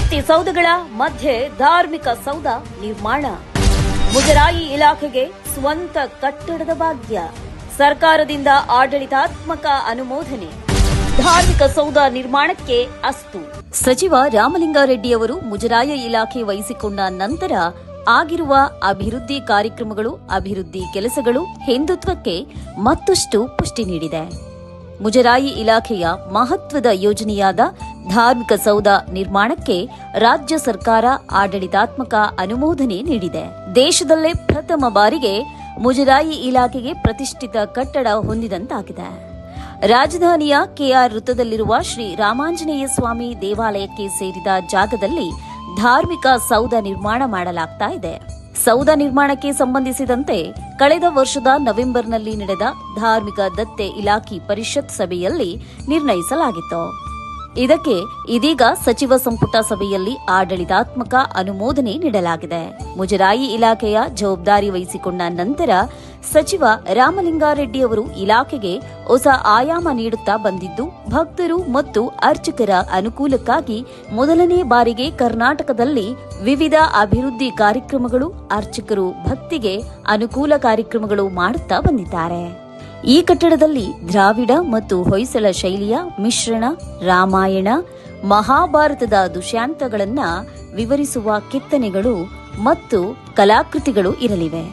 ಕೀರ್ತಿ ಸೌಧಗಳ ಮಧ್ಯೆ ಧಾರ್ಮಿಕ ಸೌಧ ನಿರ್ಮಾಣ. ಮುಜರಾಯಿ ಇಲಾಖೆಗೆ ಸ್ವಂತ ಕಟ್ಟಡದ ಭಾಗ್ಯ. ಸರ್ಕಾರದಿಂದ ಆಡಳಿತಾತ್ಮಕ ಅನುಮೋದನೆ. ಧಾರ್ಮಿಕ ಸೌಧ ನಿರ್ಮಾಣಕ್ಕೆ ಅಸ್ತು. ಸಚಿವ ರಾಮಲಿಂಗಾರೆಡ್ಡಿಯವರು ಮುಜರಾಯಿ ಇಲಾಖೆ ವಹಿಸಿಕೊಂಡ ನಂತರ ಆಗಿರುವ ಅಭಿವೃದ್ಧಿ ಕಾರ್ಯಕ್ರಮಗಳು, ಅಭಿವೃದ್ಧಿ ಕೆಲಸಗಳು ಹಿಂದುತ್ವಕ್ಕೆ ಮತ್ತಷ್ಟು ಪುಷ್ಟಿ ನೀಡಿದೆ. ಮುಜರಾಯಿ ಇಲಾಖೆಯ ಮಹತ್ವದ ಯೋಜನೆಯಾದ ಧಾರ್ಮಿಕ ಸೌಧ ನಿರ್ಮಾಣಕ್ಕೆ ರಾಜ್ಯ ಸರ್ಕಾರ ಆಡಳಿತಾತ್ಮಕ ಅನುಮೋದನೆ ನೀಡಿದೆ. ದೇಶದಲ್ಲೇ ಪ್ರಥಮ ಬಾರಿಗೆ ಮುಜರಾಯಿ ಇಲಾಖೆಗೆ ಪ್ರತಿಷ್ಠಿತ ಕಟ್ಟಡ ಹೊಂದಿದಂತಾಗಿದೆ. ರಾಜಧಾನಿಯ ಕೆಆರ್ ವೃತ್ತದಲ್ಲಿರುವ ಶ್ರೀ ರಾಮಾಂಜನೇಯ ಸ್ವಾಮಿ ದೇವಾಲಯಕ್ಕೆ ಸೇರಿದ ಜಾಗದಲ್ಲಿ ಧಾರ್ಮಿಕ ಸೌಧ ನಿರ್ಮಾಣ ಮಾಡಲಾಗ್ತಾ ಇದೆ. ಸೌಧ ನಿರ್ಮಾಣಕ್ಕೆ ಸಂಬಂಧಿಸಿದಂತೆ ಕಳೆದ ವರ್ಷದ ನವೆಂಬರ್ನಲ್ಲಿ ನಡೆದ ಧಾರ್ಮಿಕ ದತ್ತೆ ಇಲಾಖೆ ಪರಿಷತ್ ಸಭೆಯಲ್ಲಿ ನಿರ್ಣಯಿಸಲಾಗಿತ್ತು. ಇದಕ್ಕೆ ಇದೀಗ ಸಚಿವ ಸಂಪುಟ ಸಭೆಯಲ್ಲಿ ಆಡಳಿತಾತ್ಮಕ ಅನುಮೋದನೆ ನೀಡಲಾಗಿದೆ. ಮುಜರಾಯಿ ಇಲಾಖೆಯ ಜವಾಬ್ದಾರಿ ವಹಿಸಿಕೊಂಡ ನಂತರ ಸಚಿವ ರಾಮಲಿಂಗಾರೆಡ್ಡಿ ಅವರು ಇಲಾಖೆಗೆ ಹೊಸ ಆಯಾಮ ನೀಡುತ್ತಾ ಬಂದಿದ್ದು, ಭಕ್ತರು ಮತ್ತು ಅರ್ಚಕರ ಅನುಕೂಲಕ್ಕಾಗಿ ಮೊದಲನೇ ಬಾರಿಗೆ ಕರ್ನಾಟಕದಲ್ಲಿ ವಿವಿಧ ಅಭಿವೃದ್ಧಿ ಕಾರ್ಯಕ್ರಮಗಳು, ಅರ್ಚಕರು ಭಕ್ತಿಗೆ ಅನುಕೂಲ ಕಾರ್ಯಕ್ರಮಗಳು ಮಾಡುತ್ತಾ ಬಂದಿದ್ದಾರೆ. ಈ ಕಟ್ಟಡದಲ್ಲಿ ದ್ರಾವಿಡ ಮತ್ತು ಹೊಯ್ಸಳ ಶೈಲಿಯ ಮಿಶ್ರಣ, ರಾಮಾಯಣ, ಮಹಾಭಾರತದ ದುಷ್ಯಾಂತಗಳನ್ನು ವಿವರಿಸುವ ಕೆತ್ತನೆಗಳು ಮತ್ತು ಕಲಾಕೃತಿಗಳು ಇರಲಿವೆ.